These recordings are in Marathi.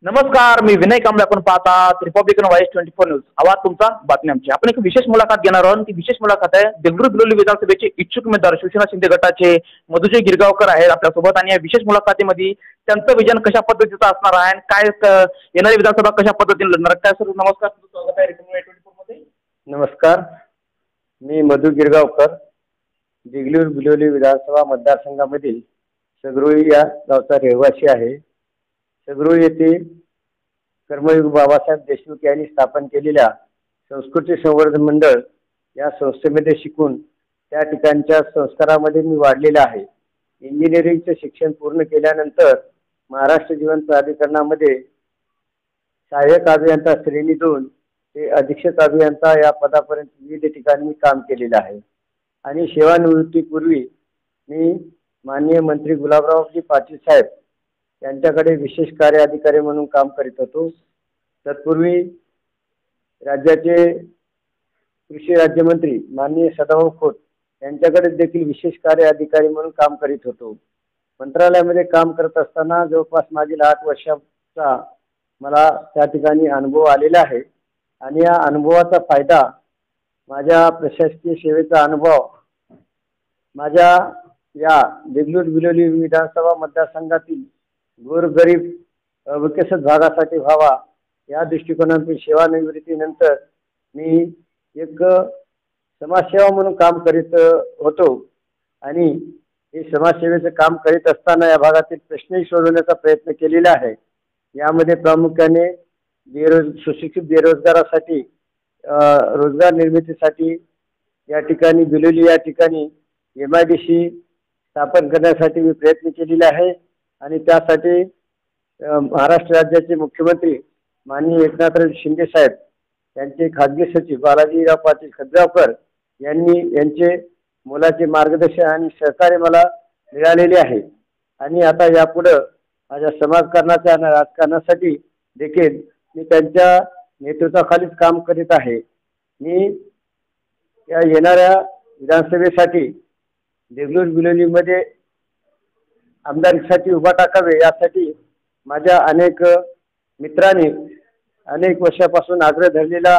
नमस्कार, मी विनय कांबळे. आपण पाहतात रिपब्लिकन व्हॉइस 24 न्यूज. आवाज तुमचा, बातमी आमची. आपण एक विशेष मुलाखत घेणार आहोत. ती विशेष मुलाखत आहे देगलूर बिलोली विधानसभेचे इच्छुक उमेदवार शिवसेना शिंदे गटाचे मधुजय गिरगावकर आहेत आपल्यासोबत. आणि या विशेष मुलाखतीमध्ये त्यांचं विजन कशा पद्धतीचं असणार आहे आणि काय येणारी विधानसभा कशा पद्धतीने लढणार आहे. काय सर, नमस्कार, तुमचं स्वागत आहे रिपब्लिकन 24 मध्ये. नमस्कार, मी मधु गिरगावकर, देगलूर बिलोली विधानसभा मतदारसंघामधील सगरोळी या गावचा रहिवासी आहे. सगरोळी येथे कर्मयोग बाबासाहेब देशमुख यांनी स्थापन केलेल्या संस्कृती संवर्धन मंडळ या संस्थेमध्ये शिकून त्या ठिकाणच्या संस्कारामध्ये मी वाढलेला आहे. इंजिनिअरिंगचे शिक्षण पूर्ण केल्यानंतर महाराष्ट्र जीवन प्राधिकरणामध्ये सहाय्यक अभियंता श्रेणी 2 ते अधीक्षक अभियंता या पदापर्यंत विविध ठिकाणी मी काम केलेलं आहे. आणि सेवानिवृत्तीपूर्वी मी माननीय मंत्री गुलाबरावजी पाटील साहेब यांच्याकडे विशेष कार्य अधिकारी म्हणून काम करीत होतो. तत्पूर्वी राज्याचे कृषी राज्यमंत्री माननीय सदाभाऊ खोत यांच्याकडे देखील विशेष कार्य अधिकारी म्हणून काम करीत होतो. मंत्रालयामध्ये काम करत असताना जवळपास मागील 8 वर्षाचा मला त्या ठिकाणी अनुभव आलेला आहे. आणि या अनुभवाचा फायदा, माझ्या प्रशासकीय सेवेचा अनुभव माझ्या या देगलूर बिलोली विधानसभा मतदारसंघातील गोरगरीब विकसित भागासाठी व्हावा या दृष्टिकोनातून सेवानिवृत्तीनंतर मी एक समाजसेवा म्हणून काम करीत होतो. आणि हे समाजसेवेचं काम करीत असताना या भागातील प्रश्नही सोडवण्याचा प्रयत्न केलेला आहे. यामध्ये प्रामुख्याने सुशिक्षित बेरोजगारासाठी रोजगार निर्मितीसाठी या ठिकाणी बिलोली या ठिकाणी MIDC स्थापन करण्यासाठी मी प्रयत्न केलेला आहे. आणि त्यासाठी महाराष्ट्र राज्याचे मुख्यमंत्री माननीय एकनाथराव शिंदे साहेब यांचे खासगी सचिव बालाजीराव पाटील खतगावकर यांनी यांचे मोलाचे मार्गदर्शन आणि सहकार्य मला मिळालेले आहे. आणि आता यापुढे माझ्या समाजकारणाच्या आणि राजकारणासाठी देखील मी त्यांच्या नेतृत्वाखालीच काम करीत आहे. मी या येणाऱ्या विधानसभेसाठी देगलूर बिलोलीमध्ये आमदारीसाठी उभा टाकावे यासाठी माझ्या अनेक मित्रांनी अनेक वर्षापासून आग्रह धरलेला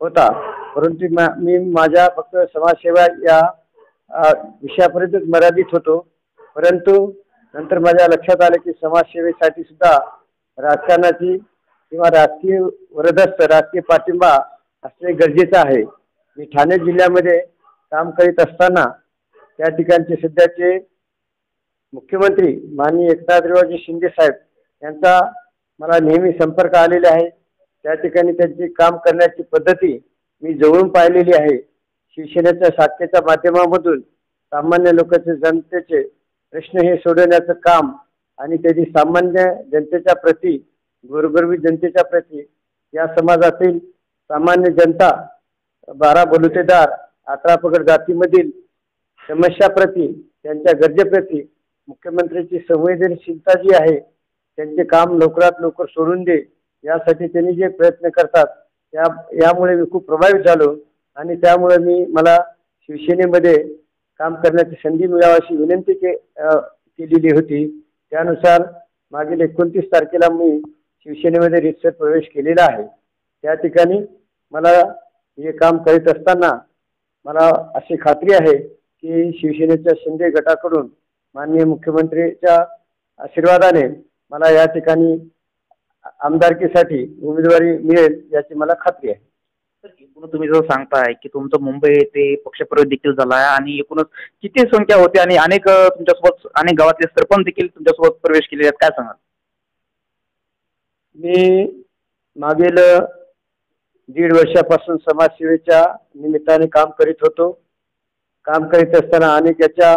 होता. परंतु मी माझ्या फक्त समाजसेवा या विषयापर्यंतच मर्यादित होतो. परंतु नंतर माझ्या लक्षात आले की समाजसेवेसाठी सुद्धा राजकारणाची किंवा राजकीय वरदस्त राजकीय पाठिंबा असणे गरजेचं आहे. मी ठाणे जिल्ह्यामध्ये काम करीत असताना त्या ठिकाणचे सध्याचे मुख्यमंत्री माननीय एकनाथरावजी शिंदे साहेब यांचा मला नेहमी संपर्क आलेला आहे. त्या ठिकाणी त्यांची काम करण्याची पद्धती मी जवळून पाहिलेली आहे. शिवसेनेच्या शाखेच्या माध्यमामधून सामान्य लोकांचे जनतेचे प्रश्न हे सोडवण्याचं काम आणि त्यांनी सामान्य जनतेच्या प्रती, गोरगरीब जनतेच्या प्रती, या समाजातील सामान्य जनता, 12 बलुतेदार, 18 पगड जातीमधील समस्याप्रती, त्यांच्या गरजेप्रती मुख्यमंत्र्यांची संवेदनशीलता जी आहे, त्यांचे काम लवकरात लवकर सोडून दे यासाठी त्यांनी जे प्रयत्न करतात यामुळे मी खूप प्रभावित झालो. आणि त्यामुळे मला शिवसेनेमध्ये काम करण्याची संधी मिळावी अशी विनंती केलेली होती. त्यानुसार मागील 29 तारखेला मी शिवसेनेमध्ये रीतसर प्रवेश केलेला आहे. त्या ठिकाणी मला हे काम करीत असताना मला अशी खात्री आहे की शिवसेनेच्या शिंदे गटाकडून माननीय मुख्यमंत्रीच्या आशीर्वादाने मला या ठिकाणी आमदारकीसाठी उमेदवारी मिळेल याची मला खात्री आहे. एकूणच तुम्ही जर सांगताय की तुमचं मुंबई येथे पक्षप्रवेश देखील झाला आहे आणि एकूणच किती संख्या होती आणि अनेक तुमच्यासोबत अनेक गावातले सरपंच देखील तुमच्यासोबत प्रवेश केलेले आहेत, काय सांगाल? मी मागील 1.5 वर्षापासून समाजसेवेच्या निमित्ताने काम करीत होतो. काम करीत असताना अनेक याच्या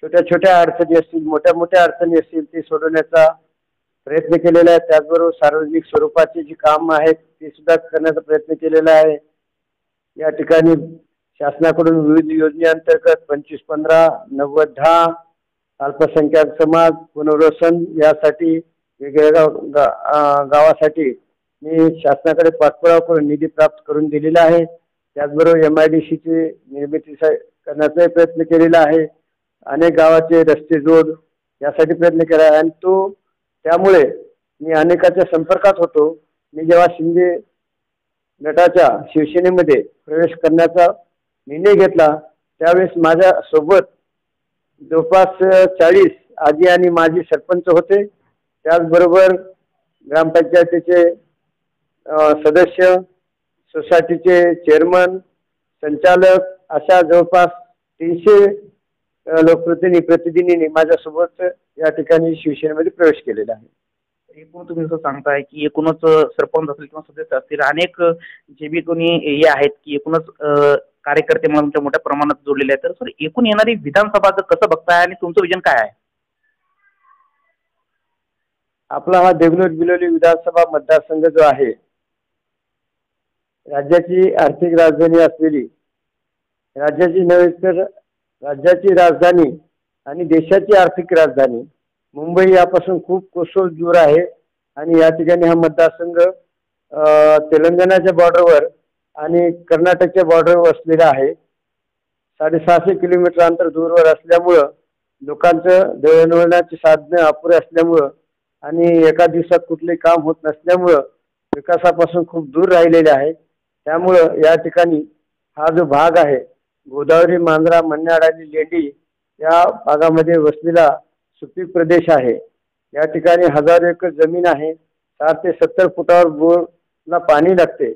छोट्या छोट्या अडचणी असतील, मोठ्या मोठ्या अडचणी असतील, ते सोडवण्याचा प्रयत्न केलेला आहे. त्याचबरोबर सार्वजनिक स्वरूपाची जी कामं आहेत ती सुद्धा करण्याचा प्रयत्न केलेला आहे. या ठिकाणी शासनाकडून विविध योजनेअंतर्गत 25-15, 90-10, अल्पसंख्याक समाज पुनर्वसन यासाठी वेगवेगळ्या गावासाठी मी शासनाकडे पाठपुरावा करून निधी प्राप्त करून दिलेला आहे. त्याचबरोबर MIDCची निर्मिती करण्याचाही प्रयत्न केलेला आहे. अनेक गावाचे रस्ते जोड यासाठी प्रयत्न केला आहे. आणि त्यामुळे मी अनेकाच्या संपर्कात होतो. मी जेव्हा शिंदे गटाच्या शिवसेनेमध्ये प्रवेश करण्याचा निर्णय घेतला त्यावेळेस माझ्या सोबत जवळपास 40 आजी आणि माजी सरपंच होते. त्याचबरोबर ग्रामपंचायतीचे सदस्य, सोसायटीचे चेअरमन, संचालक अशा जवळपास 300 प्रतिनिधींनी माझ्यासोबत या ठिकाणी शिवसेनेमध्ये प्रवेश केलेला आहे. एकूण तुम्ही जसं सांगताय की एकूणच सरपंच असतील किंवा सदस्य असतील अनेक जे बी कोणी हे आहेत की एकूणच कार्यकर्ते म्हणून तुमच्या मोठ्या प्रमाणात जोडलेले आहेत. तर सर एकूण येणारी विधानसभाचं कसं बघताय आणि तुमचं विजन काय आहे? आपला हा देगलूर बिलोली विधानसभा मतदारसंघ जो आहे, राज्याची आर्थिक राजधानी असलेली, राज्याची नव्हे तर राज्याची राजधानी आणि देशाची आर्थिक राजधानी मुंबई यापासून खूप कोसोल दूर आहे. आणि या ठिकाणी हा मतदारसंघ तेलंगणाच्या बॉर्डरवर आणि कर्नाटकच्या बॉर्डरवर वसलेला आहे. 650 किलोमीटर अंतर दूरवर असल्यामुळं लोकांचं दळणवळणाची साधनं अपुरे असल्यामुळं आणि एका दिवसात कुठले काम होत नसल्यामुळं विकासापासून खूप दूर राहिलेले आहे. त्यामुळं या ठिकाणी हा जो भाग आहे गोदावरी, मांजरा, मन्याड आणि लेंडी या भागामध्ये वसलेला सुपीक प्रदेश आहे. या ठिकाणी हजारो एकर जमीन आहे. 60 ते 70 फुटावर बोरला पाणी लागते.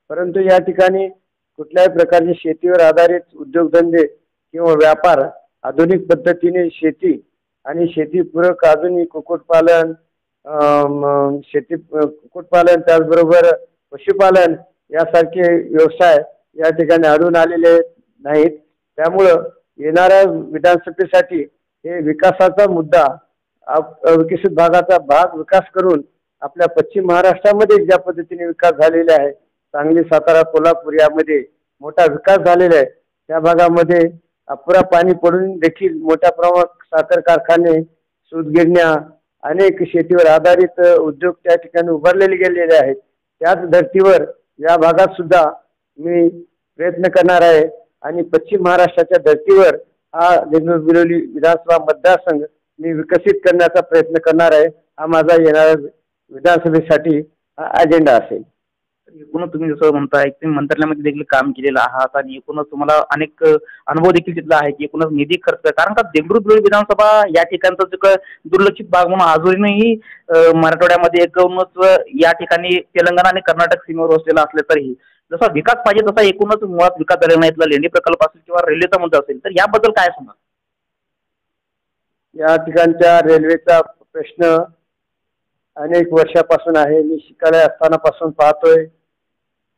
परंतु या ठिकाणी कुठल्याही प्रकारचे शेतीवर आधारित उद्योगधंदे किंवा व्यापार, आधुनिक पद्धतीने शेती आणि शेतीपूरक आधुनिक कुक्कुटपालन, कुक्कुटपालन त्याचबरोबर पशुपालन यासारखे व्यवसाय या ठिकाणी आढळून आलेले नाहीत. त्यामुळं येणाऱ्या विधानसभेसाठी हे विकासाचा मुद्दा, अविकसित भागाचा भाग विकास करून आपल्या पश्चिम महाराष्ट्रामध्ये ज्या पद्धतीने विकास झालेला आहे, सांगली, सातारा, कोल्हापूर यामध्ये मोठा विकास झालेला आहे. त्या भागामध्ये अपुरा पाणी पडून देखील मोठ्या प्रमाणात साखर कारखाने, सूतगिरण्या, अनेक शेतीवर आधारित उद्योग त्या ठिकाणी उभारलेले गेलेले आहेत. त्याच धर्तीवर या भागात सुद्धा मी प्रयत्न करणार आहे आणि पश्चिम महाराष्ट्राच्या धर्तीवर हा देगलूर बिलोली विधानसभा मतदारसंघ मी विकसित करण्याचा प्रयत्न करणार आहे. हा माझा येणाऱ्या विधानसभेसाठी हा अजेंडा असेल. एकूणच तुम्ही जसं म्हणताय तुम्ही मंत्रालयामध्ये देखील काम केलेलं आहात आणि एकूणच तुम्हाला अनेक अनुभव देखील तिथला आहे की एकूणच निधी खर्च, कारण का देगलूर बिलोली विधानसभा या ठिकाणचा जो दुर्लक्षित भाग म्हणून अजूनही मराठवाड्यामध्ये एकूणच या ठिकाणी तेलंगणा आणि कर्नाटक सीमेवर वसलेला असले तरीही जसा विकास पाहिजे तसा एकूणच मुळात विकास झालेला नाही. इथला लेंडी प्रकल्प असेल किंवा रेल्वेचा मुद्दा असेल, तर याबद्दल काय सांगा? या ठिकाणच्या रेल्वेचा प्रश्न अनेक वर्षापासून आहे. मी शिकायला असतानापासून पाहतोय.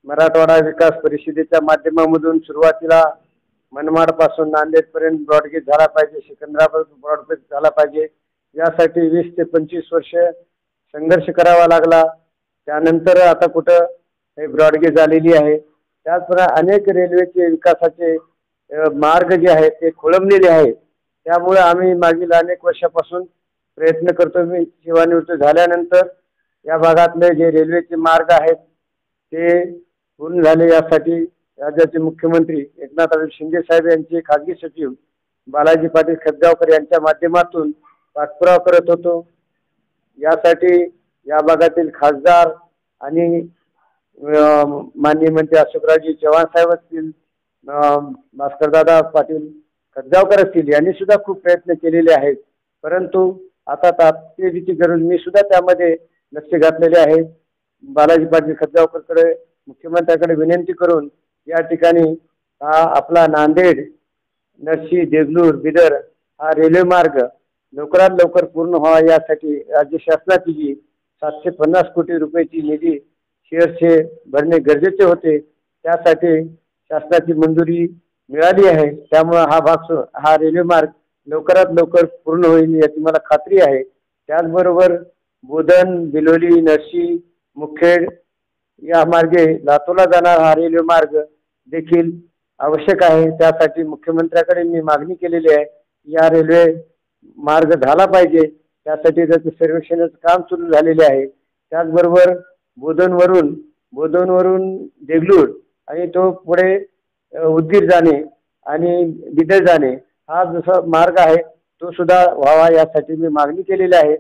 मराठवाडा विकास परिषदेच्या माध्यमामधून सुरुवातीला मनमाडपासून नांदेडपर्यंत ब्रॉडगेज झाला पाहिजे, सिकंदराबाद ब्रॉडगेज झाला पाहिजे. यासाठी 20 ते 25 वर्ष संघर्ष करावा लागला. त्यानंतर आता कुठं हे ब्रॉडगेज झालेली आहे. त्याचप्रमाणे अनेक रेल्वेचे विकासाचे मार्ग जे आहेत ते खोळंबलेले आहेत. त्यामुळे आम्ही मागील अनेक वर्षापासून प्रयत्न करतो. मी सेवानिवृत्त झाल्यानंतर या भागातले जे रेल्वेचे मार्ग आहेत ते पूर्ण झाले यासाठी राज्याचे मुख्यमंत्री एकनाथ शिंदे साहेब यांचे खासगी सचिव बालाजी पाटील खतगावकर यांच्या माध्यमातून पाठपुरावा करत होतो. यासाठी या भागातील खासदार आणि माननीय मंत्री अशोकरावजी चव्हाण साहेब असतील, भास्करदादा पाटील खतगावकर असतील यांनी सुद्धा खूप प्रयत्न केलेले आहेत. परंतु आता तातडीची गरज मी सुद्धा त्यामध्ये लक्ष घातलेले आहे. बालाजी पाटील खतगावकरकडे मुख्यमंत्र्यांकडे विनंती करून या ठिकाणी हा आपला नांदेड, नरसी, देगलूर, बिदर हा रेल्वे मार्ग लवकरात लवकर पूर्ण व्हावा यासाठी राज्य शासनाची जी 750 कोटी रुपयाची निधी शेअर्सचे भरणे गरजेचे होते, त्यासाठी शासनाची मंजुरी मिळाली आहे. त्यामुळे हा रेल्वे मार्ग लवकरात लवकर पूर्ण होईल याची मला खात्री आहे. त्याचबरोबर बोधन, बिलोली, नरसी, मुखेड या मार्गे लातूरला जाणारा हा रेल्वे मार्ग देखील आवश्यक आहे. त्यासाठी मुख्यमंत्र्याकडे मी मागणी केलेली आहे. या रेल्वे मार्ग झाला पाहिजे. त्यासाठी त्याचं सर्वेक्षणाचं काम सुरू झालेले आहे. त्याचबरोबर बोधनवरून देगलूर आणि तो पुढे उदगीर जाणे आणि बिदर जाणे हा जसा मार्ग आहे तो सुद्धा व्हावा यासाठी मी मागणी केलेली आहे.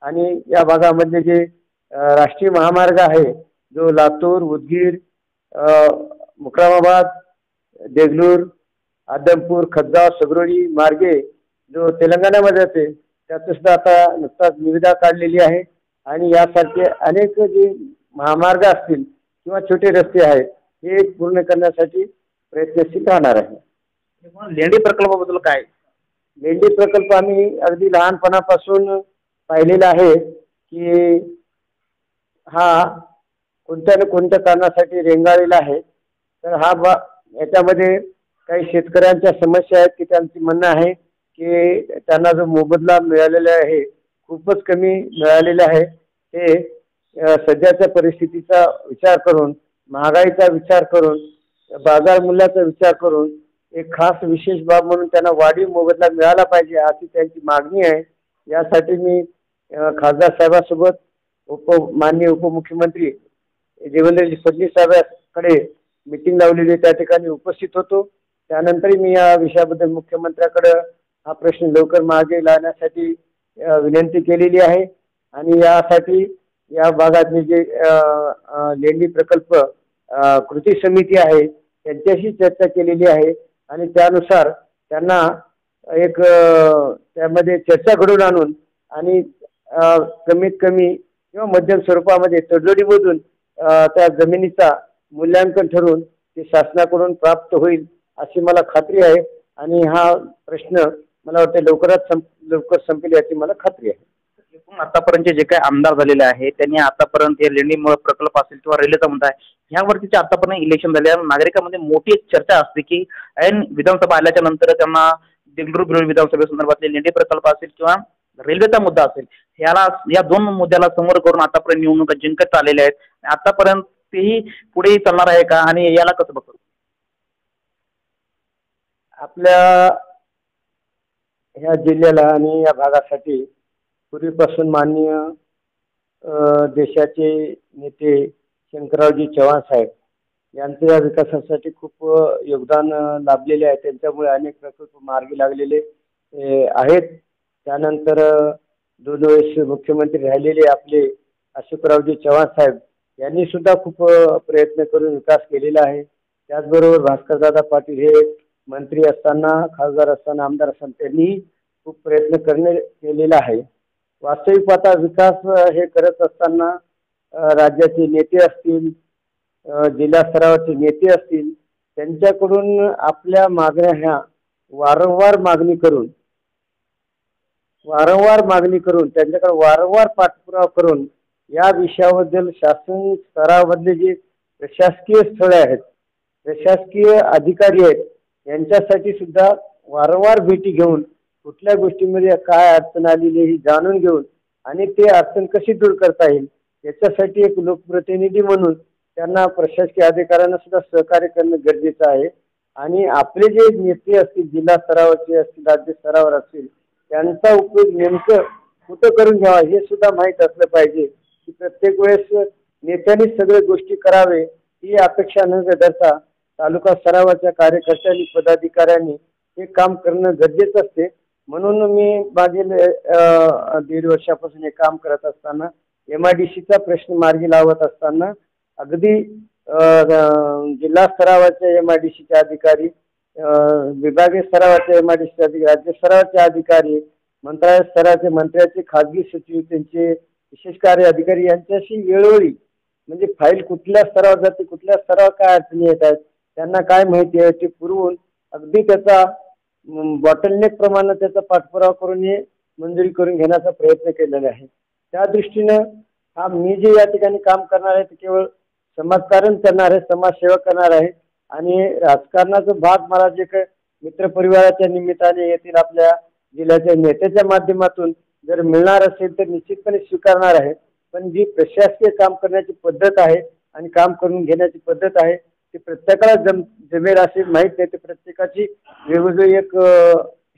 आणि या भागामधले जे राष्ट्रीय महामार्ग आहे जो लातूर, उदगीर, मुक्रामाबाद, देगलूर, आदमपूर, खदगाव, सगरोळी मार्गे जो तेलंगणामध्ये जाते त्याचं सुद्धा आता नुकताच निविदा काढलेली आहे आणि यासारखे अनेक जे महामार्ग असतील किंवा छोटे रस्ते आहेत हे पूर्ण करण्यासाठी प्रयत्नशील राहणार आहे. लेंडी प्रकल्पाबद्दल काय? लेंडी प्रकल्प आम्ही अगदी लहानपणापासून पाहिलेला आहे की हा कोणत्या ना कोणत्या कारणासाठी रेंगाळलेला आहे. तर याच्यामध्ये काही शेतकऱ्यांच्या समस्या आहेत की त्यांची म्हणणं आहे की त्यांना जो मोबदला मिळालेला आहे खूपच कमी मिळालेला आहे. ते सध्याच्या परिस्थितीचा विचार करून, महागाईचा विचार करून, बाजार मूल्याचा विचार करून एक खास विशेष बाब म्हणून त्यांना वाढीव मोबदला मिळाला पाहिजे अशी त्यांची मागणी आहे. यासाठी मी खासदार साहेबांसोबत माननीय उपमुख्यमंत्री देवेंद्रजी फडणवीस साहेबांकडे मीटिंग लावलेली, त्या ठिकाणी उपस्थित होतो. त्यानंतर मी या विषयाबद्दल मुख्यमंत्र्याकडे हा प्रश्न लवकर मागे लावण्यासाठी विनंती केलेली आहे आणि यासाठी या भागातले जे लेंडी प्रकल्प कृती समिती आहे त्यांच्याशी चर्चा केलेली आहे आणि त्यानुसार त्यांना एक त्यामध्ये चर्चा घडवून आणून आणि कमीत कमी किंवा मध्यम स्वरूपामध्ये तडजोडीमधून त्या जमिनीचा मूल्यांकन ठरवून ते शासनाकडून प्राप्त होईल अशी मला खात्री आहे आणि हा प्रश्न मला वाटतं लवकर संपेल याची मला खात्री आहे. आतापर्यंत जे काही आमदार झालेले आहे त्यांनी आतापर्यंत हे लेंडी प्रकल्प असेल किंवा रेल्वेचा मुद्दा आहे ह्यावरती आतापर्यंत इलेक्शन झाले, नागरिकांमध्ये मोठी एक चर्चा असते की ऐन विधानसभा आल्याच्या नंतर त्यांना देगलूर बिलोली विधानसभेसंदर्भातले लेंडी प्रकल्प असेल किंवा रेल्वेचा मुद्दा असेल या दोन मुद्द्याला समोर करून आतापर्यंत निवडणुका जिंकत आलेल्या आहेत. आतापर्यंत तेही पुढे चालणार आहे का आणि याला कसं बघतो? आपल्या ह्या जिल्ह्याला आणि या भागासाठी पूर्वीपासून माननीय देशाचे नेते शंकररावजी चव्हाण साहेब यांचे या विकासासाठी खूप योगदान लाभलेले आहे. त्यांच्यामुळे अनेक प्रकल्प मार्गी लागलेले आहेत. त्यानंतर 2 वेळेस मुख्यमंत्री राहिलेले आपले अशोकरावजी चव्हाण साहेब यांनी सुद्धा खूप प्रयत्न करून विकास केलेला आहे. त्याचबरोबर भास्करदादा पाटील हे मंत्री असताना, खासदार असताना, आमदार असताना त्यांनी खूप प्रयत्न केलेला आहे. वास्तविक पाहता विकास हे करत असताना राज्याचे नेते असतील, जिल्हा स्तरावरचे नेते असतील, त्यांच्याकडून आपल्या मागण्या ह्या वारंवार मागणी करून त्यांच्याकडे वारंवार पाठपुरावा करून या विषयाबद्दल शासन स्तरावरले जे प्रशासकीय स्थळे आहेत, प्रशासकीय अधिकारी आहेत यांच्यासाठी सुद्धा वारंवार भेटी घेऊन कुठल्या गोष्टीमध्ये काय अडचण आलेली ही जाणून घेऊन आणि ते अडचण कशी दूर करता येईल याच्यासाठी एक लोकप्रतिनिधी म्हणून त्यांना प्रशासकीय अधिकाऱ्यांना सुद्धा सहकार्य करणं गरजेचं आहे. आणि आपले जे नेते असतील, जिल्हा स्तरावरचे असतील, राज्य स्तरावर असतील, त्यांचा उपयोग नेमकं कुठं करून घ्यावा हे सुद्धा माहीत असलं पाहिजे. की प्रत्येक वेळेस नेत्यांनी सगळ्या गोष्टी करावे ही अपेक्षा न धरता तालुका स्तरावरच्या कार्यकर्त्यांनी, पदाधिकाऱ्यांनी हे काम करणं गरजेचं असते. म्हणून मी मागील 1.5 वर्षापासून हे काम करत असताना MIDCचा प्रश्न मार्गी लावत असताना अगदी जिल्हा स्तरावरचे MIDCचे अधिकारी, विभागीय स्तरावरचे MIDCचे अधिकारी, राज्य स्तरावरचे अधिकारी, मंत्रालय स्तराचे मंत्र्याचे खाजगी सचिव, त्यांचे विशेष कार्य अधिकारी यांच्याशी वेळोवेळी म्हणजे फाईल कुठल्या स्तरावर जाते, कुठल्या स्तरावर काय अडचणी येत आहेत, त्यांना काय माहिती आहे ते पुरवून अगदी त्याचा बॉटलनेक प्रमाणे त्याचा पाठपुरावा करून हे मंजुरी करून घेण्याचा प्रयत्न केलेला आहे. त्या दृष्टीनं मी जे या ठिकाणी काम करणार आहे ते केवळ समाजकारण करणार आहे, समाजसेवा करणार आहे आणि राजकारणाचा भाग मला जे काही मित्रपरिवाराच्या निमित्ताने येथील आपल्या जिल्ह्याच्या नेत्याच्या माध्यमातून जर मिळणार असेल तर निश्चितपणे स्वीकारणार आहे. पण जी प्रशासकीय काम करण्याची पद्धत आहे आणि काम करून घेण्याची पद्धत आहे ती प्रत्येकाला जमेल असे माहीत नाही. ते प्रत्येकाची वेगवेगळी एक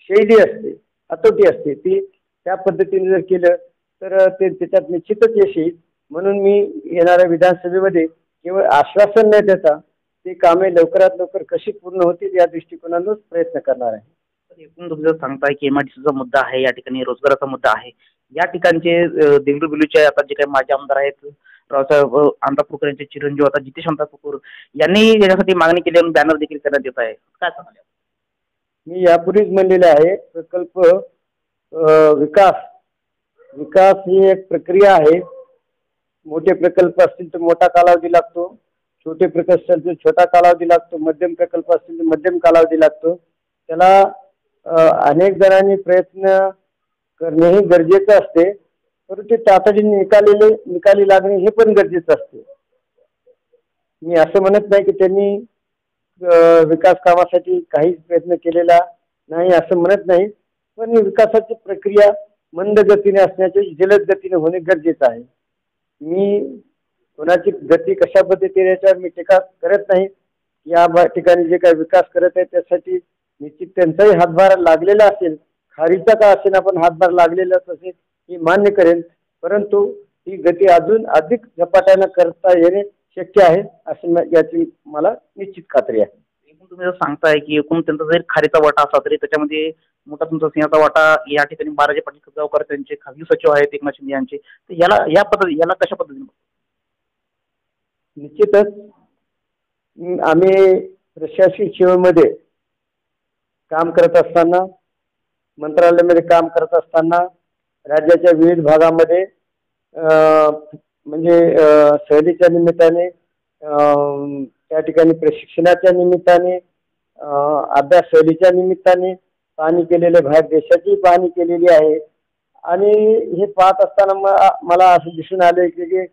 शैली असते, हातोटी असते, ती त्या पद्धतीने जर केलं तर ते त्याच्यात निश्चितच यश येईल. म्हणून मी येणाऱ्या विधानसभेमध्ये केवळ आश्वासन न देता ती कामे लवकरात लवकर कशी पूर्ण होतील या दृष्टिकोनातूनच प्रयत्न करणार आहे. एकूण तुम्ही जर सांगताय की एमआयडीसीचा मुद्दा आहे, या ठिकाणी रोजगाराचा मुद्दा आहे. या ठिकाणचे देगलूर बिलोलीचे आता जे काही माजी आमदार आहेत, रावसाहेब अंतापूरकर यांचे चिरंजीव आता जितेश अंतापूर यांनी याच्यासाठी मागणी केली आणि बॅनर देखील करण्यात येत आहे. काय सांगाल? मी यापूर्वीच म्हणलेले आहे, प्रकल्प विकास विकास ही एक प्रक्रिया आहे. मोठे प्रकल्प असतील तर मोठा कालावधी लागतो, छोटे प्रकल्प असतील तर छोटा कालावधी लागतो, मध्यम प्रकल्प असतील तर मध्यम कालावधी लागतो. त्याला अनेक जणांनी प्रयत्न करणे हे गरजेचं असते, परंतु तातडीने निकाली लागणे हे पण गरजेचं असते. मी असं म्हणत नाही की त्यांनी विकास कामासाठी काहीच प्रयत्न केलेला नाही असं म्हणत नाही, पण विकासाची प्रक्रिया मंद गतीने असण्याचे जलद गतीने होणे गरजेचं आहे. मी कोणाची गती कशा पद्धतीने याच्यावर मी टीका करत नाही. या ठिकाणी जे काही विकास करत आहे त्यासाठी निश्चित त्यांचाही हातभार लागलेला असेल, खारीचा का असेल पण हातभार लागलेलाच असेल ही मान्य करेन, परंतु ही गती अजून अधिक झपाट्यानं करता येणे शक्य आहे अशी याची मला निश्चित खात्री आहे. एकूण तुम्ही जर सांगताय की एकूण त्यांचा जरी खारीचा वाटा असला तरी त्याच्यामध्ये मोठा तुमचा सिंहाचा वाटा या ठिकाणी बालाजी पाटील खतगावकर त्यांचे खासगी सचिव आहेत एकनाथ शिंदे यांचे, तर याला कशा पद्धतीने? निश्चितच आम्ही प्रशासकीय सेवेमध्ये काम करत असताना, मंत्रालयामध्ये काम करत असताना राज्याच्या विविध भागामध्ये म्हणजे सहलीच्या निमित्ताने, त्या ठिकाणी प्रशिक्षणाच्या निमित्ताने, अभ्यास सहलीच्या निमित्ताने पाहणी केलेले, बाहेर देशाची पाहणी केलेली आहे. आणि हे पाहत असताना मला असं दिसून आले की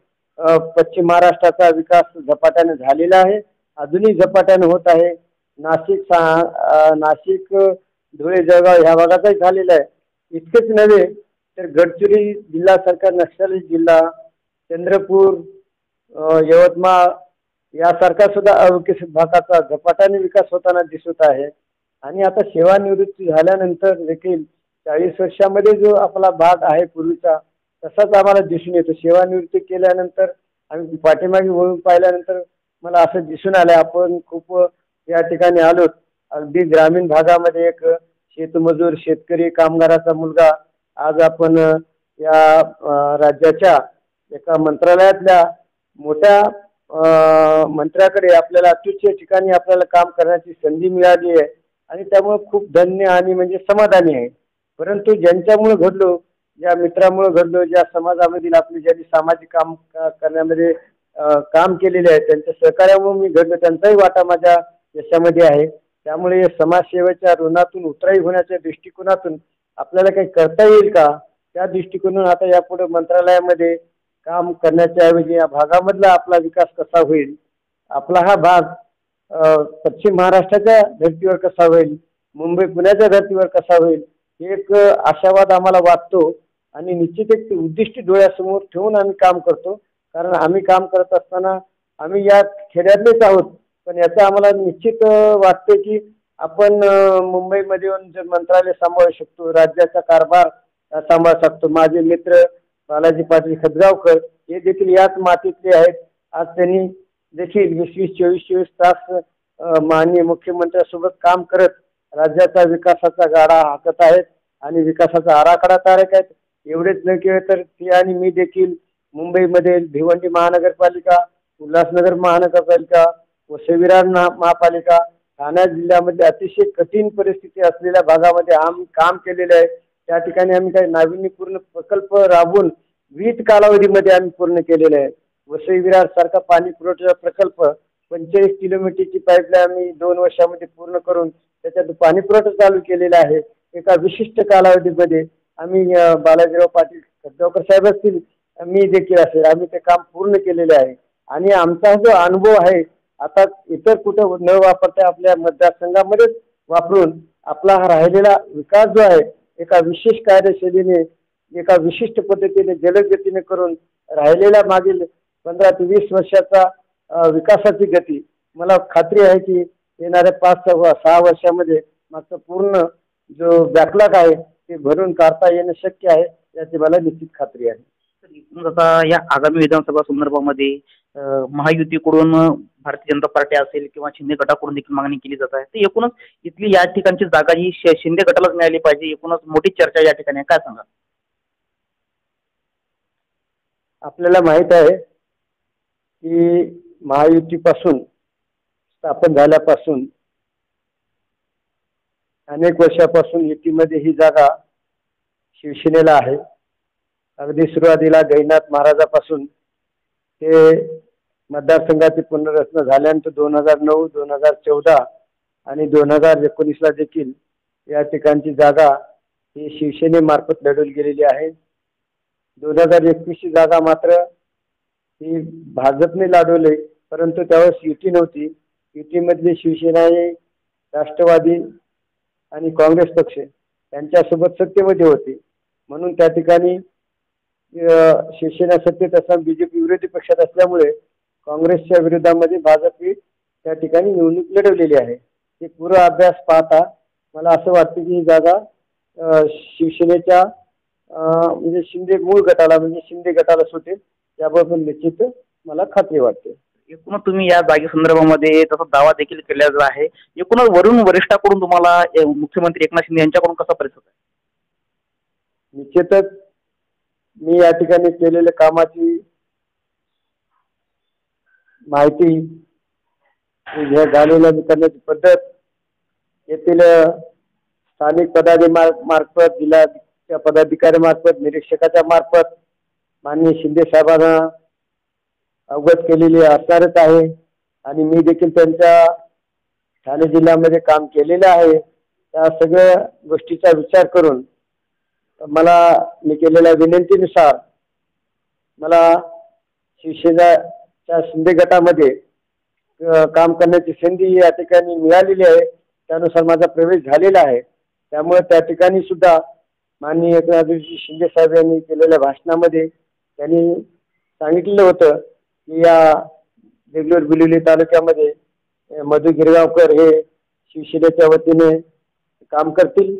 पश्चिम महाराष्ट्राचा विकास झपाट्याने झालेला आहे, अजूनही झपाट्याने होत आहे. नाशिक, धुळे, जळगाव ह्या भागातही झालेला आहे. इतकेच नव्हे तर गडचिरोली जिल्ह्यासारखा नक्षली जिल्हा, चंद्रपूर, यवतमाळ यासारखा सुद्धा अविकसित भागाचा झपाट्याने विकास होताना दिसत आहे. आणि आता सेवानिवृत्ती झाल्यानंतर देखील 40 वर्षामध्ये जो आपला भाग आहे पूर्वीचा तसाच आम्हाला दिसून येतो. सेवानिवृत्ती केल्यानंतर आम्ही पाठीमागे वळून पाहिल्यानंतर मला असं दिसून आलं आपण खूप या ठिकाणी आलो. अगदी ग्रामीण भागामध्ये एक शेतमजूर, शेतकरी, कामगाराचा मुलगा आज आपण या राज्याच्या एका मंत्रालयातल्या मोठ्या मंत्र्याकडे आपल्याला अत्युच्च ठिकाणी आपल्याला काम करण्याची संधी मिळाली आहे आणि त्यामुळे खूप धन्य आणि म्हणजे समाधानी आहे. परंतु ज्यांच्यामुळे घडलो, ज्या मित्रामुळे घडलो, ज्या समाजामधील आपले ज्यांनी सामाजिक काम करण्यामध्ये काम केलेले आहे त्यांच्या सहकार्यामुळे मी घडलो, त्यांचाही वाटा माझ्या यशामध्ये आहे. त्यामुळे समाजसेवेच्या ऋणातून उतराई होण्याच्या दृष्टिकोनातून आपल्याला काही करता येईल का, त्या दृष्टिकोनातून आता यापुढे मंत्रालयामध्ये काम करण्याच्या ऐवजी या भागामधला आपला विकास कसा होईल, आपला हा भाग पश्चिम महाराष्ट्राच्या धर्तीवर कसा होईल, मुंबई पुण्याच्या धर्तीवर कसा होईल, एक आशावाद आम्हाला वाटतो. आणि निश्चित एक उद्दिष्ट डोळ्यासमोर ठेवून आम्ही काम करतो. कारण आम्ही काम करत असताना आम्ही या खेड्यातलेच आहोत, पण याचं आम्हाला निश्चित वाटते की आपण मुंबईमध्ये येऊन जर मंत्रालय सांभाळू शकतो, राज्याचा कारभार सांभाळू शकतो. माझे मित्र बालाजी पाटील खतगावकर हे देखील याच मातीतले आहेत. आज त्यांनी देखील 20-24 तास माननीय मुख्यमंत्र्यांसोबत काम करत राज्याचा विकासाचा गाडा हाकत आहेत आणि विकासाचा आराखडा तयार आहेत. एवढेच न केले तर ते आणि मी देखील मुंबईमध्ये भिवंडी महानगरपालिका, उल्हासनगर महानगरपालिका, वसई-विरार महापालिका, ठाणे जिल्ह्यामध्ये अतिशय कठीण परिस्थिती असलेल्या भागामध्ये आम्ही काम केलेले आहे. त्या ठिकाणी आम्ही काही नाविन्यपूर्ण प्रकल्प राबवून 20 कालावधीमध्ये आम्ही पूर्ण केलेले आहे. वसई-विरार सारखा पाणी पुरवठा प्रकल्प 45 किलोमीटरची पाईपलाईन आम्ही 2 वर्षामध्ये पूर्ण करून त्याच्यात पाणी पुरवठा चालू केलेला आहे. एका विशिष्ट कालावधीमध्ये आम्ही बालाजीराव पाटील खतगावकर साहेब असतील, मी देखील असेल, आम्ही ते काम पूर्ण केलेले आहे. आणि आमचा जो अनुभव आहे आता इतर कुठं न वापरता आपल्या मतदारसंघामध्येच वापरून आपला हा राहिलेला विकास जो आहे एका विशेष कार्यशैलीने, एका विशिष्ट पद्धतीने जलदगतीने करून राहिलेला मागील 15 ते 20 वर्षाचा विकासाची गती मला खात्री आहे की येणाऱ्या 5-6 वर्षामध्ये मागचा पूर्ण जो बॅकलॉग आहे ते भरून काढता येणं शक्य आहे याची मला निश्चित खात्री आहे. आता या आगामी विधानसभा संदर्भामध्ये महायुतीकडून भारतीय जनता पार्टी असेल किंवा शिंदे गटाकडून देखील मागणी केली जात आहे. तर एकूणच इथली या ठिकाणची जागा ही शिंदे गटालाच मिळाली पाहिजे, एकूणच मोठी चर्चा या ठिकाणी आहे. काय सांगा? आपल्याला माहित आहे की महायुतीपासून स्थापन झाल्यापासून अनेक वर्षापासून युतीमध्ये ही जागा शिवसेनेला आहे. अगदी सुरुवातीला गैनाथ महाराजापासून ते मतदारसंघाची पुनर्रचना झाल्यानंतर 2009, 2014 आणि 2019ला देखील या ठिकाणची जागा ही शिवसेनेमार्फत लढवली गेलेली आहे. 2021ची जागा मात्र ही भाजपने लढवली, परंतु त्यावेळेस युती नव्हती. युतीमधली शिवसेना हे राष्ट्रवादी आणि काँग्रेस पक्ष यांच्यासोबत सत्तेमध्ये होते, म्हणून त्या ठिकाणी शिवसेना सत्तेत असताना बीजेपी विरोधी पक्षात असल्यामुळे काँग्रेसच्या विरोधामध्ये भाजप ही त्या ठिकाणी निवडणूक लढवलेली आहे. हे पूर्ण अभ्यास पाहता मला असं वाटतं की ही जागा शिवसेनेच्या म्हणजे शिंदे मूळ गटाला म्हणजे शिंदे गटाला सुटेल, याबाबत निश्चित मला खात्री वाटते. एकूणच तुम्ही या जागे संदर्भामध्ये तसा दावा देखील केलेला आहे. एकूणच वरून वरिष्ठाकडून तुम्हाला मुख्यमंत्री एकनाथ शिंदे यांच्याकडून कसा प्रतिसाद आहे? निश्चितच मी या ठिकाणी केलेल्या कामाची माहिती झालेल्या करण्याची पद्धत येथील स्थानिक पदाधिकाऱ्यांमार्फत, जिल्हा पदाधिकाऱ्यांमार्फत, निरीक्षकाच्या मार्फत माननीय शिंदे साहेबांना अवगत केलेली असणारच आहे. आणि मी देखील त्यांच्या ठाणे जिल्ह्यामध्ये काम केलेलं आहे. त्या सगळ्या गोष्टीचा विचार करून मी केलेल्या विनंतीनुसार मला शिवसेनेच्या शिंदे गटामध्ये काम करण्याची संधी या ठिकाणी मिळालेली आहे. त्यानुसार माझा प्रवेश झालेला आहे. त्यामुळे त्या ठिकाणी सुद्धा माननीय एकनाथजी शिंदे साहेब यांनी केलेल्या भाषणामध्ये त्यांनी सांगितलेलं होतं की या देगलूर बिलोली तालुक्यामध्ये मधु गिरगावकर हे शिवसेनेच्या वतीने काम करतील.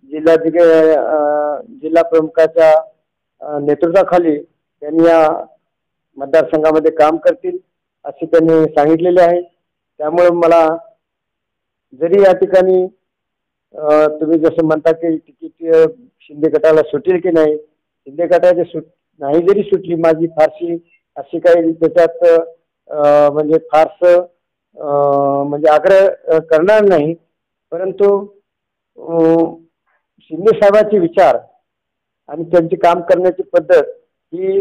जिल्हा प्रमुखाच्या नेतृत्वाखाली त्यांनी या मतदारसंघामध्ये काम करतील असे त्यांनी सांगितलेले आहे. त्यामुळे मला जरी या ठिकाणी तुम्ही जसं म्हणता की तिकीट शिंदे गटाला सुटेल की नाही, शिंदे गटाची नाही जरी सुटली, माझी फारशी अशी काही त्याच्यात म्हणजे फारसं म्हणजे आग्रह करणार नाही. परंतु शिंदे साहेबांचे विचार आणि त्यांची काम करण्याची पद्धत ही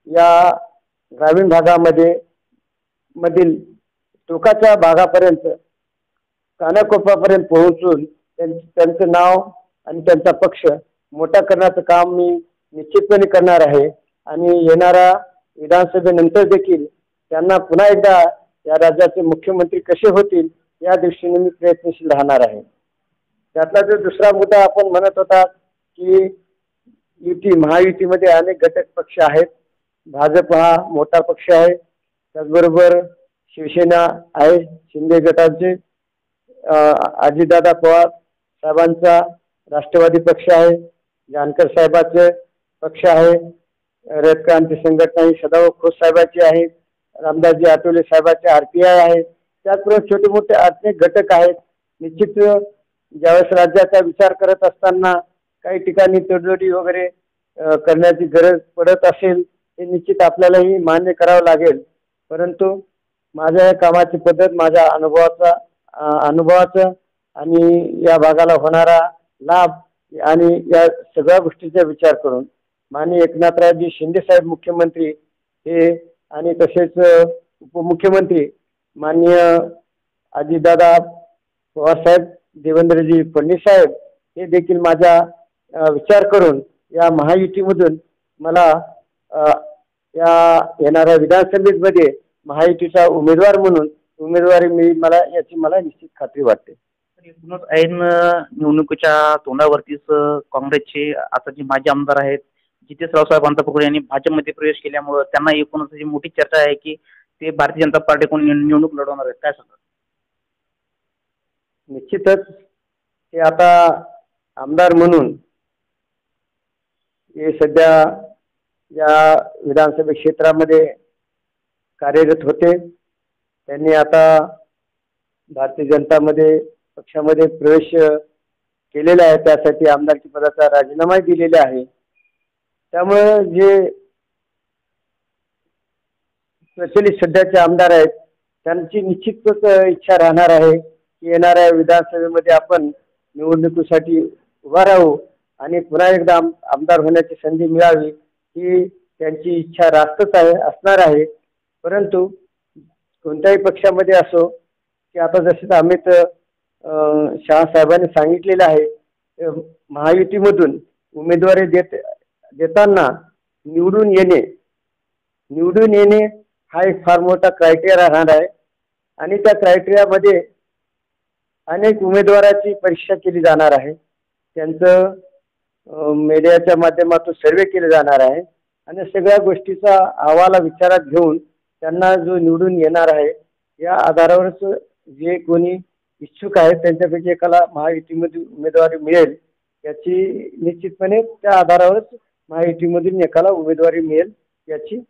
या ग्रामीण भागामध्ये मधील टोकाच्या भागापर्यंत कानाकोपऱ्यापर्यंत पोहोचून त्यांचं नाव आणि त्यांचा पक्ष मोठा करण्याचं काम मी निश्चितपणे करणार आहे. आणि येणाऱ्या विधानसभेनंतर देखील त्यांना पुन्हा एकदा या राज्याचे मुख्यमंत्री कसे होतील या दृष्टीने मी प्रयत्नशील राहणार आहे. त्यातला जो दुसरा मुद्दा आपण म्हणत होता की महायुतीमध्ये अनेक घटक पक्ष आहेत. भाजप हा मोठा पक्ष आहे, त्याचबरोबर शिवसेना आहे, शिंदे गटाचे अजितदादा पवार साहेबांचा राष्ट्रवादी पक्ष आहे, जानकर साहेबांचे पक्ष आहे, रयत क्रांती संघटना ही सदाभाऊ खोत साहेबांची आहे, रामदासजी आठवले साहेबांचे RPI आहे. त्याचबरोबर छोटे मोठे अनेक घटक आहेत. निश्चित ज्यावेळेस राज्याचा विचार करत असताना काही ठिकाणी तडजोडी वगैरे करण्याची गरज पडत असेल हे निश्चित आपल्यालाही मान्य करावं लागेल. परंतु माझ्या या कामाची पद्धत माझ्या अनुभवाचं आणि या भागाला होणारा लाभ आणि या सगळ्या गोष्टीचा विचार करून माननीय एकनाथरावजी शिंदे साहेब मुख्यमंत्री हे आणि तसेच उपमुख्यमंत्री माननीय अजितदादा पवारसाहेब, देवेंद्रजी फडणवीस साहेब हे देखील माझा विचार करून या महायुतीमधून मला या येणाऱ्या विधानसभेमध्ये महायुतीचा उमेदवार म्हणून उमेदवारी मिळेल याची मला निश्चित खात्री वाटते. एकूणच ऐन निवडणुकीच्या तोंडावरतीच काँग्रेसचे आता जे माजी आमदार आहेत जितेश रावसाहेब अंतप्रभू यांनी भाजपमध्ये प्रवेश केल्यामुळे त्यांना एकूणच जी मोठी चर्चा आहे की ते भारतीय जनता पार्टीकडून निवडणूक लढवणार आहेत. काय सांगतात? निश्चितच ते आता आमदार म्हणून हे सध्या या विधानसभा क्षेत्रामध्ये कार्यरत होते. त्यांनी आता भारतीय जनता पक्षामध्ये प्रवेश केलेला आहे, त्यासाठी आमदारकी पदाचा राजीनामा दिलेला आहे. त्यामुळे जे प्रचलित सध्याचे आमदार आहेत त्यांची निश्चितच इच्छा राहणार आहे की येणाऱ्या विधानसभेमध्ये आपण निवडणुकीसाठी उभा राहू आणि पुन्हा एकदा आमदार होण्याची संधी मिळावी ही त्यांची इच्छा रास्तच असणार आहे. परंतु कोणत्याही पक्षामध्ये असो की आता जसे अमित शहा साहेबांनी सांगितलेलं आहे, महायुतीमधून उमेदवारी देताना निवडून येणे हा एक फार मोठा क्रायटेरिया राहणार आहे आणि त्या क्रायटेरियामध्ये अनेक उमेदवाराची परीक्षा केली जाणार आहे. त्यांचं मीडियाच्या माध्यमातून सर्वे केले जाणार आहे आणि सगळ्या गोष्टीचा अहवाला विचारात घेऊन त्यांना जो निवडून येणार आहे या आधारावरच जे कोणी इच्छुक आहेत त्यांच्यापैकी एकाला महायुतीमध्ये उमेदवारी मिळेल याची निश्चितपणे त्या आधारावरच महायुतीमधून एकाला उमेदवारी मिळेल याची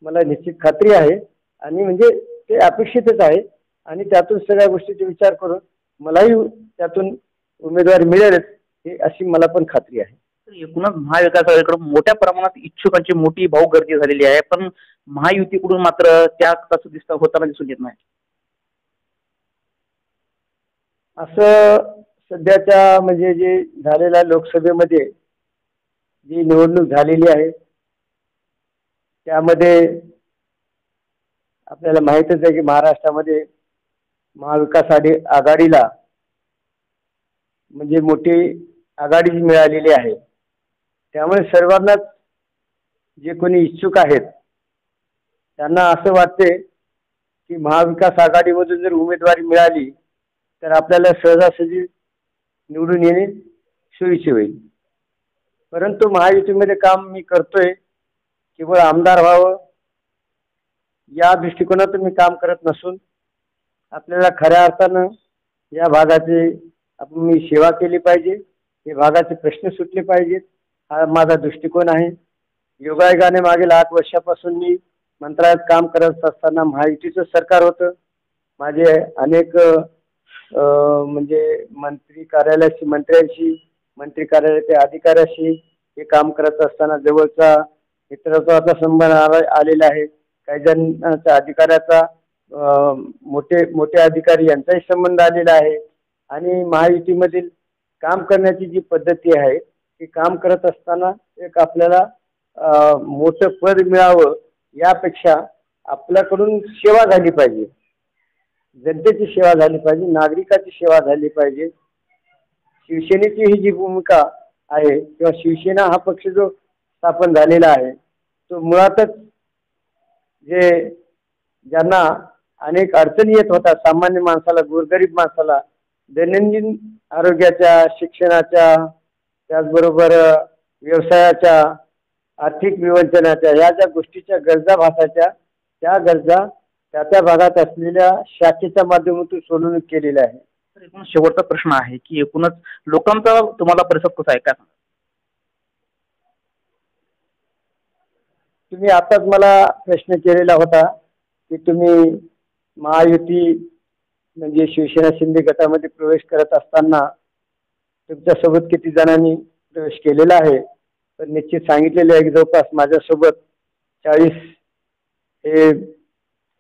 मला निश्चित खात्री आहे आणि म्हणजे ते अपेक्षितच आहे आणि त्यातून सगळ्या गोष्टीचा विचार करून मलाही त्यातून उमेदवारी मिळेलच हे अशी मला पण खात्री आहे. एकूणच महाविकास आघाडीकडून मोठ्या प्रमाणात इच्छुकांची मोठी भाऊगर्दी झालेली आहे, पण महायुतीकडून मात्र त्या तसं होताना दिसून येत नाही. असं सध्याच्या म्हणजे जे झालेल्या लोकसभेमध्ये जी निवडणूक झालेली आहे त्यामध्ये आपल्याला माहीतच आहे की महाराष्ट्रामध्ये महाविकास आघाडीला म्हणजे मोठी आघाडी मिळालेली आहे. त्यामुळे सर्वांनाच जे कोणी इच्छुक आहेत त्यांना असं वाटते की महाविकास आघाडीमधून जर उमेदवारी मिळाली तर आपल्याला सहजासहजी निवडून येणे सोयीचे होईल. परंतु महायुतीमध्ये काम मी करतोय केवळ आमदार व्हावं या दृष्टिकोनातून मी काम करत नसून आपल्याला खऱ्या अर्थानं या भागाची मी सेवा केली पाहिजे, या भागाचे प्रश्न सुटले पाहिजेत हा माझा दृष्टिकोन आहे. योगायोगाने मागील 8 वर्षापासून मी मंत्रालयात काम करत असताना महायुतीचं सरकार होतं. माझे अनेक म्हणजे मंत्री कार्यालयाच्या अधिकाऱ्याशी हे काम करत असताना जवळचा मित्रत्वाचा संबंध आलेला आहे. काही जणांच्या अधिकाऱ्याचा मोठे अधिकारी यांचाही संबंध आलेला आहे आणि महायुतीमधील काम करण्याची जी पद्धती आहे ती काम करत असताना एक आपल्याला मोठं पद मिळावं यापेक्षा आपल्याकडून सेवा झाली पाहिजे, जनतेची सेवा झाली पाहिजे, नागरिकाची सेवा झाली पाहिजे. शिवसेनेची ही जी भूमिका आहे किंवा शिवसेना हा पक्ष जो स्थापन झालेला आहे तो मुळातच ज्यांना अनेक अडचणी येत होता सामान्य माणसाला, गोरगरीब माणसाला दैनंदिन आरोग्याच्या, शिक्षणाच्या, त्याचबरोबर व्यवसायाच्या, आर्थिक विवंचनाच्या या ज्या गोष्टीच्या गरजा भासाच्या त्या गरजा त्या भागात असलेल्या शाखेच्या माध्यमातून सोडवणूक केलेल्या आहे. तर एकूण शेवटचा प्रश्न आहे की एकूणच लोकांचा तुम्हाला प्रतिसाद कसा आहे काय सांगा? तुम्ही आताच मला प्रश्न केलेला होता की तुम्ही महायुती म्हणजे शिवसेना शिंदे गटामध्ये प्रवेश करत असताना तुमच्यासोबत किती जणांनी प्रवेश केलेला आहे. तर निश्चित सांगितलेले आहे की जवळपास माझ्यासोबत 40 हे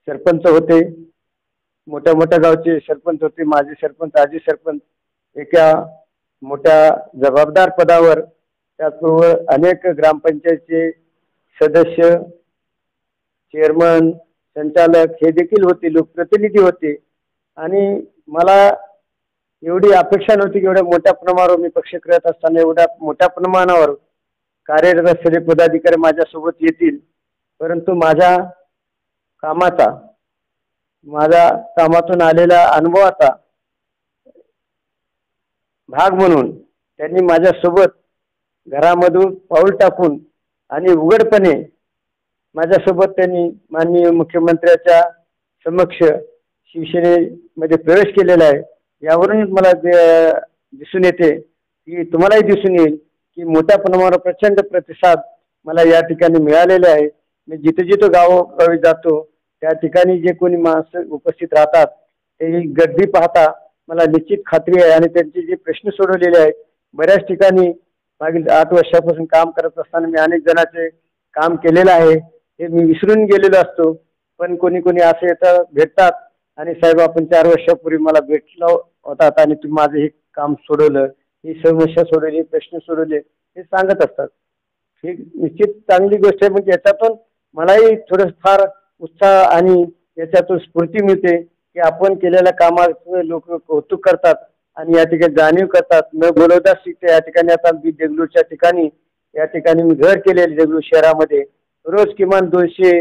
सरपंच होते, मोठ्या मोठ्या गावचे सरपंच होते, माजी सरपंच, आजी सरपंच, एका मोठ्या जबाबदार पदावर, त्याचबरोबर अनेक ग्रामपंचायतचे सदस्य, चेअरमन, संचालक हे देखील होते, लोकप्रतिनिधी होते आणि मला एवढी अपेक्षा नव्हती की एवढ्या मोठ्या प्रमाणावर मी पक्ष करत असताना एवढ्या मोठ्या प्रमाणावर कार्यरत असलेले पदाधिकारी माझ्यासोबत येतील. परंतु माझ्या कामातून आलेल्या अनुभवाचा भाग म्हणून त्यांनी माझ्यासोबत घरामधून पाऊल टाकून आणि उघडपणे माझ्यासोबत त्यांनी माननीय मुख्यमंत्र्याच्या समक्ष शिवसेनेमध्ये प्रवेश केलेला आहे. यावरून मला दिसून येते की तुम्हालाही दिसून येईल की मोठ्या प्रमाणावर प्रचंड प्रतिसाद मला या ठिकाणी मिळालेला आहे. मी जिथे गावोगावी जातो त्या ठिकाणी जे कोणी माणसं उपस्थित राहतात ते गर्दी पाहता मला निश्चित खात्री आहे आणि त्यांचे जे प्रश्न सोडवलेले आहेत बऱ्याच ठिकाणी मागील 8 वर्षापासून काम करत असताना मी अनेक जणांचे काम केलेलं आहे हे मी विसरून गेलेलो असतो. पण कोणी कोणी असे येतात भेटतात आणि साहेब आपण 4 वर्षापूर्वी मला भेटलो होतात आणि तुम्ही माझं हे काम सोडवलं, ही समस्या सोडवली, प्रश्न सोडवले हे सांगत असतात. ही निश्चित चांगली गोष्ट आहे. म्हणजे याच्यातून मलाही थोडं फार उत्साह आणि याच्यातून स्फूर्ती मिळते की आपण केलेल्या कामाचं लोक कौतुक करतात आणि या ठिकाणी जाणीव करतात. न बोलवता शिकते. या ठिकाणी आता मी देगलूरच्या ठिकाणी या ठिकाणी मी घर केलेले देगलूर शहरामध्ये रोज किमान 200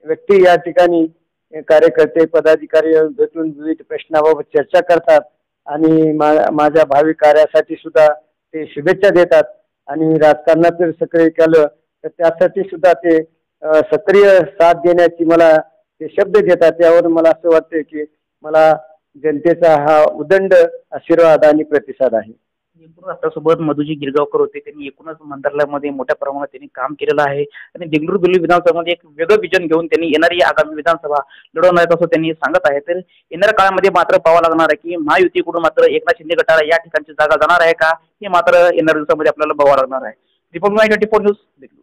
व्यक्ती या ठिकाणी कार्यकर्ते पदाधिकारी भेटून विविध प्रश्नाबाबत चर्चा करतात आणि माझ्या भावी कार्यासाठी सुद्धा ते शुभेच्छा देतात आणि राजकारणात जर सक्रिय केलं तर त्यासाठी सुद्धा ते सक्रिय साथ देण्याची मला ते शब्द देतात. त्यावर मला असं वाटतं की मला जनतेचा हा उदंड आशीर्वाद आणि प्रतिसाद आहे. आपल्यासोबत मधुजी गिरगावकर होते. त्यांनी एकूणच मंत्रालयामध्ये मोठ्या प्रमाणात त्यांनी काम केलेलं आहे आणि देगलूर बिलोली विधानसभामध्ये एक वेगळं विजन घेऊन त्यांनी येणारी आगामी विधानसभा लढवणार आहेत असं त्यांनी सांगत आहे. तर येणाऱ्या काळामध्ये मात्र पाहावं लागणार आहे की महायुतीकडून मात्र एकनाथ शिंदे गटाला या ठिकाणची जागा जाणार आहे का हे मात्र येणाऱ्या दिवसामध्ये आपल्याला बघावं लागणार आहे. दीपक 24 न्यूज देगलूर.